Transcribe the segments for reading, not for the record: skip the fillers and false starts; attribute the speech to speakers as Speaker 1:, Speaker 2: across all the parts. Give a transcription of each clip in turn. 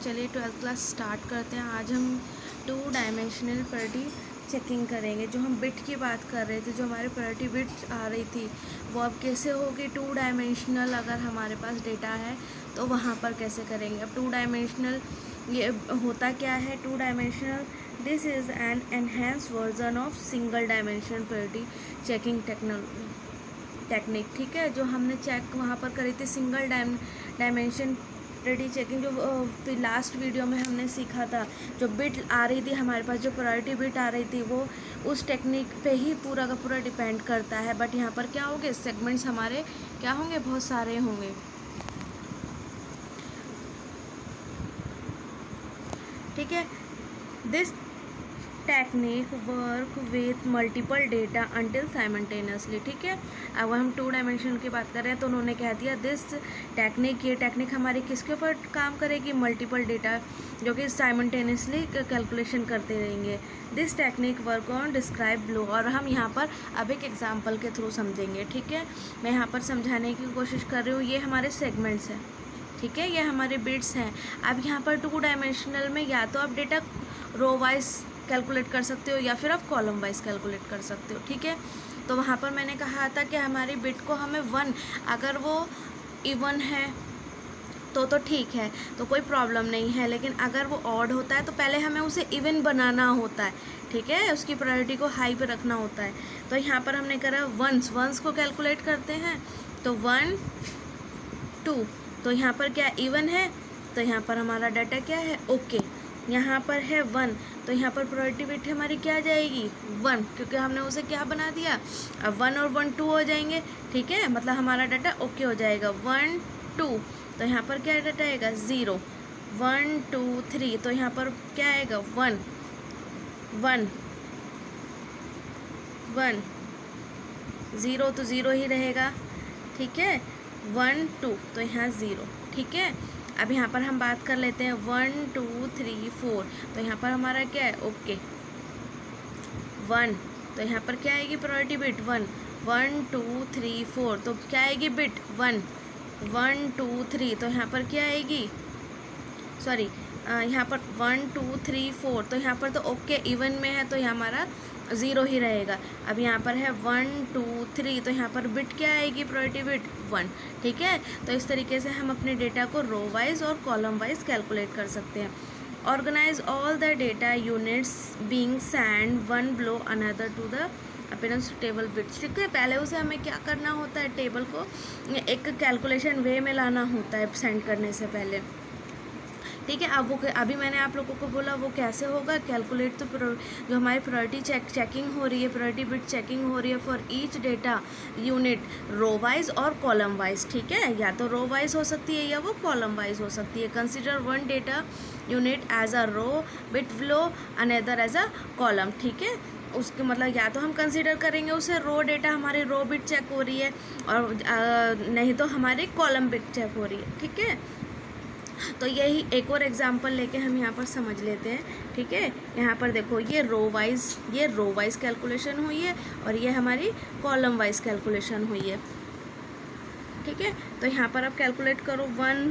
Speaker 1: चलिए 12th class start करते हैं। आज हम 2 डायमेंशनल प्रायोरिटी चेकिंग करेंगे। जो हम बिट की बात कर रहे थे, जो हमारी प्रायोरिटी बिट आ रही थी, वो अब कैसे होगी 2 डायमेंशनल। अगर हमारे पास डेटा है तो वहाँ पर कैसे करेंगे। अब 2 डायमेंशनल ये होता क्या है। 2 dimensional this is an enhance version of single dimensional priority checking technique. ठीक है, जो हमने चेक वहाँ पर करी थी सिंगल डायमेंशन प्रायोरिटी चेकिंग, जो लास्ट वीडियो में हमने सीखा था। जो बिट आ रही थी हमारे पास, जो प्रायोरिटी बिट आ रही थी, वो उस टेक्निक पे ही पूरा का पूरा डिपेंड करता है। बट यहाँ पर क्या होंगे, सेगमेंट्स हमारे क्या होंगे, बहुत सारे होंगे। ठीक है, this technique work with multiple data until simultaneously. ठीक है, अब हम 2 डायमेंशन की बात कर रहे हैं तो उन्होंने कह दिया दिस टेक्निक, ये टेक्निक हमारी किसके ऊपर काम करेगी, मल्टीपल डेटा जो कि साइमल्टेनियसली कैलकुलेशन करते रहेंगे। This technique work on describe blow, और हम यहाँ पर अब एक एग्जाम्पल के थ्रू समझेंगे। ठीक है, मैं यहाँ पर समझाने की कोशिश कर रही हूँ। ये हमारे सेगमेंट्स हैं, ठीक है, ये हमारे बिट्स हैं। अब यहाँ पर 2 डायमेंशनल में या तो आप डेटा रो वाइज कैलकुलेट कर सकते हो या फिर आप कॉलम वाइज कैलकुलेट कर सकते हो। ठीक है, तो वहाँ पर मैंने कहा था कि हमारी बिट को हमें 1, अगर वो इवन है तो ठीक है, तो कोई प्रॉब्लम नहीं है। लेकिन अगर वो ऑड होता है तो पहले हमें उसे इवन बनाना होता है। ठीक है, उसकी प्रायोरिटी को हाई पे रखना होता है। तो यहाँ पर हमने करा वंस को कैलकुलेट करते हैं, तो 1 2, तो यहाँ पर क्या इवन है, तो यहाँ पर हमारा डाटा क्या है, ओके। यहाँ पर है 1, तो यहाँ पर प्रायोरिटी बिट हमारी क्या आ जाएगी, 1, क्योंकि हमने उसे क्या बना दिया। अब 1 और 1 2 हो जाएंगे। ठीक है, मतलब हमारा डाटा ओके हो जाएगा। 1 2, तो यहाँ पर क्या डाटा आएगा, 0। 1 2 3, तो यहाँ पर क्या आएगा, 1 1 1, 0 तो 0 ही रहेगा। ठीक है, 1 2, तो यहाँ 0। ठीक है, अब यहाँ पर हम बात कर लेते हैं 1 2 3 4, तो यहाँ पर हमारा क्या है, ओके 1, तो यहाँ पर क्या आएगी प्रायोरिटी बिट 1 1 2 3 4, तो क्या आएगी बिट 1 1 2 3, तो यहाँ पर क्या आएगी, सॉरी यहाँ पर 1 2 3 4, तो यहाँ पर तो ओके इवन में है, तो यहाँ हमारा 0 ही रहेगा। अब यहाँ पर है 1 2 3, तो यहाँ पर बिट क्या आएगी, प्रायोरिटी बिट 1। ठीक है, तो इस तरीके से हम अपने डेटा को रो वाइज और कॉलम वाइज कैलकुलेट कर सकते हैं। Organise all the data units being send one below another to the appearance table bits. ठीक है, पहले उसे हमें क्या करना होता है, टेबल को एक कैलकुलेशन वे में लाना होता है सेंड करने से पहले। ठीक है, अब वो अभी मैंने आप लोगों को बोला वो कैसे होगा कैलकुलेट। तो जो हमारी प्रायोरिटी चेकिंग हो रही है, प्रायोरिटी बिट चेकिंग हो रही है for each data unit row wise और कॉलम वाइज। ठीक है, या तो रो वाइज हो सकती है या वो कॉलम वाइज हो सकती है। Consider one data unit as a row bit below another as a column. ठीक है, उसके मतलब या तो हम कंसीडर करेंगे उसे रो डेटा, हमारी रो बिट चेक हो रही है, और नहीं तो हमारी कॉलम बिट चेक हो रही है। ठीक है, तो यही एक और एग्जांपल लेके हम यहाँ पर समझ लेते हैं। ठीक है, यहाँ पर देखो ये रो वाइज कैलकुलेशन हुई है और ये हमारी कॉलम वाइज कैलकुलेशन हुई है। ठीक है, तो यहाँ पर आप कैलकुलेट करो 1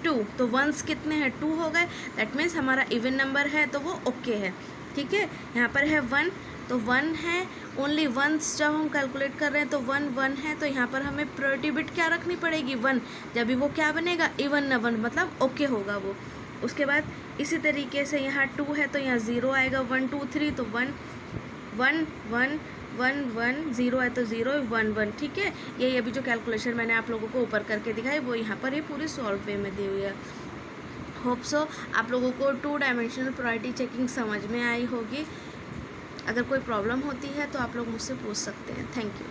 Speaker 1: 2, तो वंस कितने हैं, 2 हो गए, दैट मीन्स हमारा इवन नंबर है तो वो ओके है। ठीक है, यहाँ पर है 1, तो 1 है, ओनली वंस जब हम कैलकुलेट कर रहे हैं तो 1 1 है, तो यहाँ पर हमें प्रायोरिटी बिट क्या रखनी पड़ेगी, 1, जब भी वो क्या बनेगा, इवन नंबर, मतलब ओके होगा वो। उसके बाद इसी तरीके से यहाँ 2 है तो यहाँ 0 आएगा, 1 2 3, तो 1 1 1 1 1, 0 है तो 0 1 1। ठीक है, यही अभी जो कैलकुलेशन मैंने आप लोगों को ऊपर करके दिखाई वो यहाँ पर ये पूरी सॉल्व वे में दी हुई है। होप सो आप लोगों को 2 डायमेंशनल प्रायोरिटी चेकिंग समझ में आई होगी। अगर कोई प्रॉब्लम होती है तो आप लोग मुझसे पूछ सकते हैं। Thank you.